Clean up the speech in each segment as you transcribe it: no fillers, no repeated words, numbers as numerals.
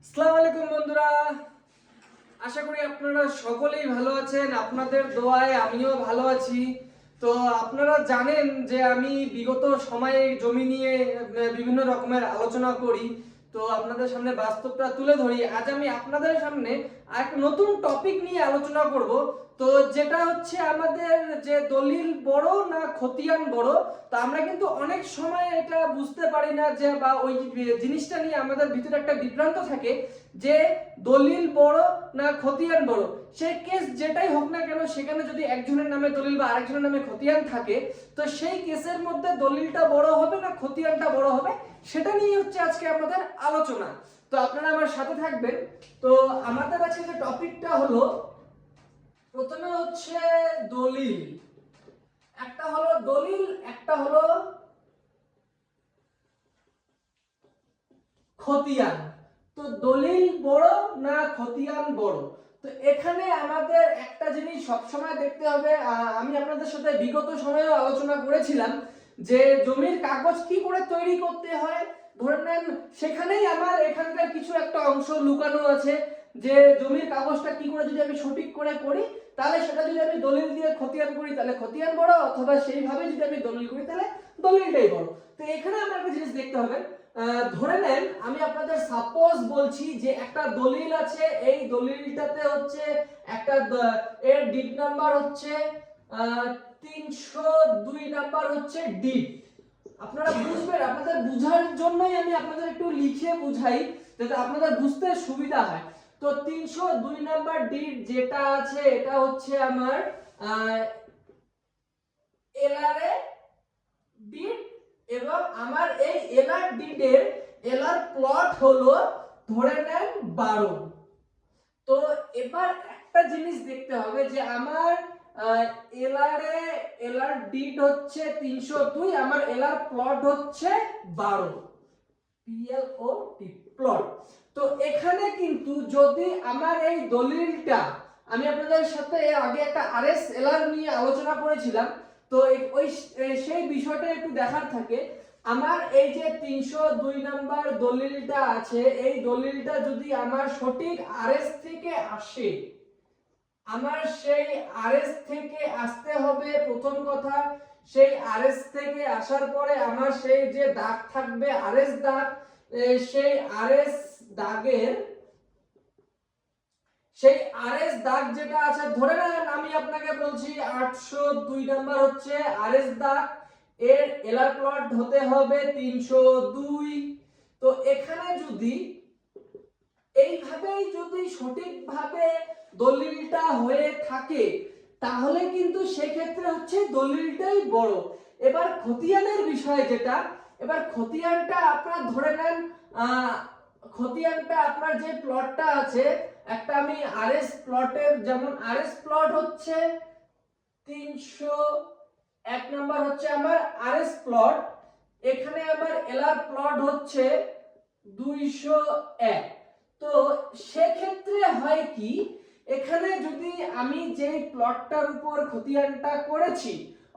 আসসালামু আলাইকুম বন্ধুরা, আশা করি আপনারা সকলেই ভালো আছেন। আপনাদের দোয়ায় আমিও ভালো আছি। তো আপনারা জানেন যে আমি বিগত সময়ে জমি নিয়ে বিভিন্ন রকমের আলোচনা করি। তো আপনাদের সামনে বাস্তবটা তুলে ধরি। আজ আমি আপনাদের সামনে এক নতুন টপিক নিয়ে আলোচনা করব। তো যেটা হচ্ছে আমাদের যে দলিল বড় না খতিয়ান বড়। তো আমরা কিন্তু অনেক সময় এটা বুঝতে পারি না, যে বা ওই জিনিসটা নিয়ে আমাদের ভিতরে একটা বিভ্রান্ত থাকে যে দলিল বড় না খতিয়ান বড়। সেই কেস যেটাই হোক না কেন, সেখানে যদি একজনের নামে দলিল বা আরেকজনের নামে খতিয়ান থাকে, তো সেই কেসের মধ্যে দলিলটা বড় হবে না খতিয়ানটা বড় হবে, সেটা নিয়ে হচ্ছে আজকে আমাদের আলোচনা। তো আপনারা আমার সাথে থাকবেন। তো আমাদের আজকে যে টপিকটা হলো, প্রথমে হচ্ছে দলিল। একটা হলো দলিল, একটা হলো খতিয়ান। তো দলিল বড় না খতিয়ান বড়, তো এখানে আমাদের একটা জিনিস সবসময় দেখতে হবে। আমি আপনাদের সাথে বিগত সময়েও আলোচনা করেছিলাম যে জমির কাগজ কি করে তৈরি করতে হয়। ধরে নেন সেখানেই আমার এখানকার কিছু একটা অংশ লুকানো আছে, যে জমির কাগজটা কি করে যদি আমি সঠিক করে করি, তাহলে সেটা যদি আমি দলিল দিয়ে খতিয়ান করি তাহলে খতিয়ান বড়, অথবা সেইভাবে যদি আমি দলিল করি তাহলে দলিলটাই বড়। তো এখানে আমার একটা জিনিস দেখতে হবে। ধরে নেন আমি আপনাদের সাপোজ বলছি যে একটা দলিল আছে, এই দলিলটাতে হচ্ছে একটা এর ডিড নাম্বার হচ্ছে 302 নাম্বার হচ্ছে ডিড। আপনারা বুঝবেন, আপনাদের বুঝার জন্যই আমি আপনাদের একটু লিখে বুঝাই যাতে আপনাদের বুঝতে সুবিধা হয়। তো 302 নাম্বার ডিড যেটা আছে, এটা হচ্ছে আমার এলআরএ ডিড, এবং আমার এই এলআর ডিডের এলআর প্লট হলো ধরে নেন 12। তো এবার একটা জিনিস দেখতে হবে যে আমার এলআর ডিড হচ্ছে 302, আমার এলআর প্লট হচ্ছে 12, PLOT প্লট। তো এখানে কিন্তু যদি আমার এই দলিলটা, আমি আপনাদের সাথে আগে একটা আরএস এলআর নিয়ে আলোচনা করেছিলাম, তো ওই সেই বিষয়টা একটু দেখার থাকে। আমার এই যে 302 নাম্বার দলিলটা আছে, এই দলিলটা যদি আমার সঠিক আরএস থেকে আসে, আমার সেই আরএস থেকে আসতে হবে। প্রথম কথা, সেই আরএস থেকে আসার পরে আমার সেই যে দাগ থাকবে আরএস দাগ, সেই আরএস দাগের সেই আরএস দাগ যেটা আছে, ধরে নেন আমি আপনাকে বলছি 802 নাম্বার হচ্ছে আরএস দাগ, এর এলআর প্লট হতে হবে 302। তো এখানে যদি এইভাবেই যদি সঠিকভাবে দলিলটা হয়ে থাকে, তাহলে কিন্তু সেক্ষেত্রে হচ্ছে দলিলটাই বড়। এবার খতিয়ানের বিষয় যেটা, এবার খতিয়ানটা আপনারা ধরে নেন, খতিয়ানটা আপনার যে প্লটটা আছে, একটা আমি আরএস প্লটের, যেমন আরএস প্লট হচ্ছে 301 নাম্বার হচ্ছে আমার আরএস প্লট, এখানে আমার এলআর প্লট হচ্ছে 201। তো সেক্ষেত্রে হয় কি, এখানে যদি আমি যে প্লটটার উপর খতিয়ানটা করেছি,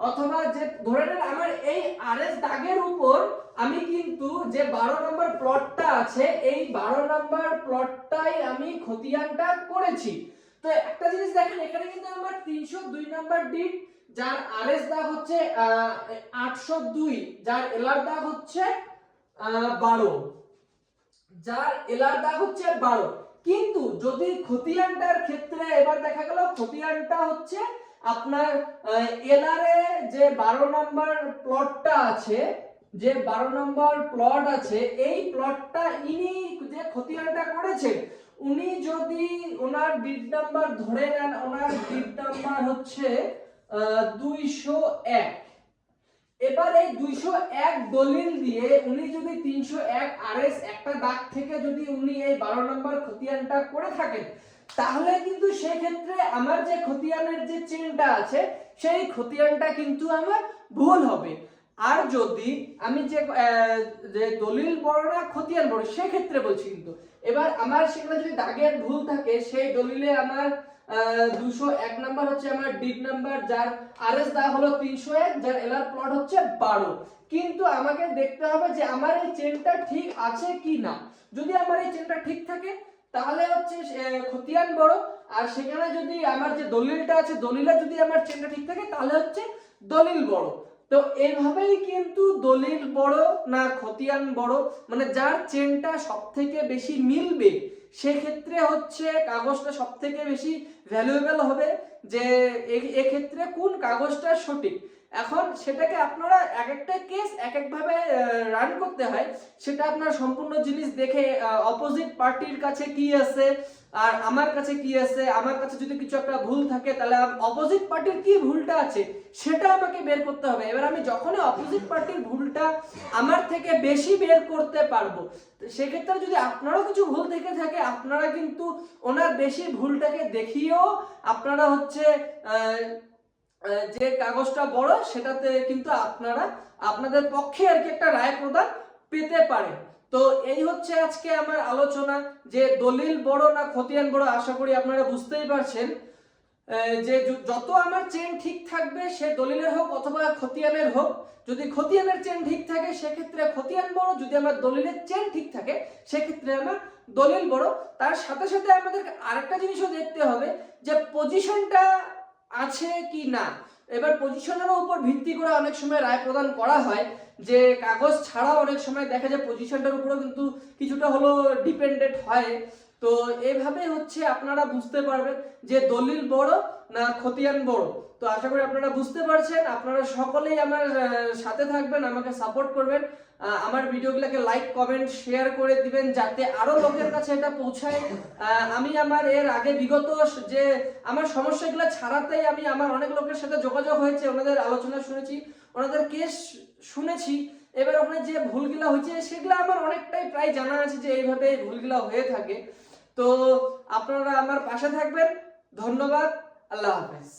অথবা যে ধরে নেন আমার এই আরএস দাগের উপর আমি কিন্তু যে 12 নম্বর প্লটটা আছে, এই 12 নম্বর প্লটটাই আমি খতিয়ানটা করেছি। তো একটা জিনিস দেখেন, এখানে কিন্তু আমার 302 নাম্বার ডিড, যার আরএস দাগ হচ্ছে 802, যার এলআর দাগ হচ্ছে 12, যার এলআর দাগ হচ্ছে 12। কিন্তু যদি খতিয়ানটার ক্ষেত্রে এবার দেখা গেল খতিয়ানটা হচ্ছে আপনার এলআর এ যে 12 নম্বর প্লটটা আছে, যে 12 নম্বর প্লট আছে, এই প্লটটা ইনি যে খতিয়ানটা করেছেন, উনি যদি ওনার ডিড নাম্বার ধরে নেন, ওনার ডিড নাম্বার হচ্ছে 201। এবার এই 201 দলিল দিয়ে উনি যদি 301 আরএস একটা দাগ থেকে যদি উনি এই 12 নম্বর খতিয়ানটা করে থাকেন, তাহলে কিন্তু সেই ক্ষেত্রে আমার যে খতিয়ানের যে চেনটা আছে, সেই খতিয়ানটা কিন্তু আমার ভুল হবে। আর যদি আমি যে দলিল বড় না খতিয়ান বড়, সেই ক্ষেত্রে বলছি। কিন্তু এবার আমার সেখানে যদি দাগের ভুল থাকে, সেই দলিলে আমার 201 নাম্বার হচ্ছে আমার ডিড নাম্বার, যার আরএস দাগ হলো 301, যার এলআর প্লট হচ্ছে 12। কিন্তু আমাকে দেখতে হবে যে আমার এই চেনটা ঠিক আছে কি না। যদি আমার এই চেনটা পজিশনটা ঠিক থাকে তাহলে হচ্ছে খতিয়ান বড়, আর সেখানে যদি আমার যে দলিলটা আছে দলিলে যদি আমার চেনটা ঠিক থাকে তাহলে হচ্ছে দলিল বড়। তো এইভাবেই কিন্তু দলিল বড় না খতিয়ান বড়, মানে যার চেনটা সব থেকে বেশি মিলবে সেক্ষেত্রে হচ্ছে কাগজটা সব থেকে বেশি ভ্যালুয়েবল হবে, যে এক্ষেত্রে কোন কাগজটা সঠিক। এখন সেটাকে আপনারা এক একটা কেস এক এক ভাবে রান করতে হয়, সেটা আপনার সম্পূর্ণ জিনিস দেখে অপোজিট পার্টির কাছে কি আছে আর আমার কাছে কি আছে, আমার কাছে যদি কিছু একটা ভুল থাকে তাহলে অপোজিট পার্টির কি ভুলটা আছে সেটা আমাকে বের করতে হবে। এবার আমি যখনই অপোজিট পার্টির ভুলটা আমার থেকে বেশি বের করতে পারবো, সেক্ষেত্রে যদি আপনারও কিছু ভুল থেকে থাকে আপনারা কিন্তু ওনার বেশি ভুলটাকে দেখিয়েও আপনারা হচ্ছে যে কাগজটা বড় সেটাতে কিন্তু আপনারা আপনাদের পক্ষে আর কি একটা রায় প্রদান পেতে পারেন। তো এই হচ্ছে আজকে আমার আলোচনা যে দলিল বড় না খতিয়ান বড়। আশা করি আপনারা বুঝতেই পারছেন যে যত আমার চেন ঠিক থাকবে সে দলিলের হোক অথবা খতিয়ানের হোক, যদি খতিয়ানের চেন ঠিক থাকে সেক্ষেত্রে খতিয়ান বড়, যদি আমার দলিলের চেন ঠিক থাকে সেক্ষেত্রে আমার দলিল বড়। তার সাথে সাথে আমাদের আরেকটা জিনিসও দেখতে হবে যে পজিশনটা আছে কি না। এবার পজিশনের উপর ভিত্তি করে অনেক সময় রায় প্রদান করা হয়, যে কাগজ ছাড়াও অনেক সময় দেখা যায় পজিশনটার উপরেও কিন্তু কিছুটা হলো ডিপেন্ডেন্ট হয়। তো এইভাবে হচ্ছে আপনারা বুঝতে পারবেন যে দলিল বড় না খতিয়ান বড়। তো আশা করি আপনারা বুঝতে পারছেন। আপনারা সকলেই আমার সাথে থাকবেন, আমাকে সাপোর্ট করবেন, আমার ভিডিওগুলোকে লাইক কমেন্ট শেয়ার করে দিবেন যাতে আরো লোকের কাছে এটা পৌঁছায়। আমি আমার এর আগে বিগত যে আমার সমস্যাগুলো ছাড়াতেই আমি আমার অনেক লোকের সাথে যোগাযোগ হয়েছে, ওনাদের আলোচনা শুনেছি, ওনাদের কেস শুনেছি। এবার ওখানে যে ভুলগুলা হয়েছে সেগুলো আমার অনেকটাই প্রায় জানা আছে যে এইভাবে ভুলগুলা হয়ে থাকে। তো আপনারা আমার পাশে থাকবেন। ধন্যবাদ। আল্লাহ হাফেজ।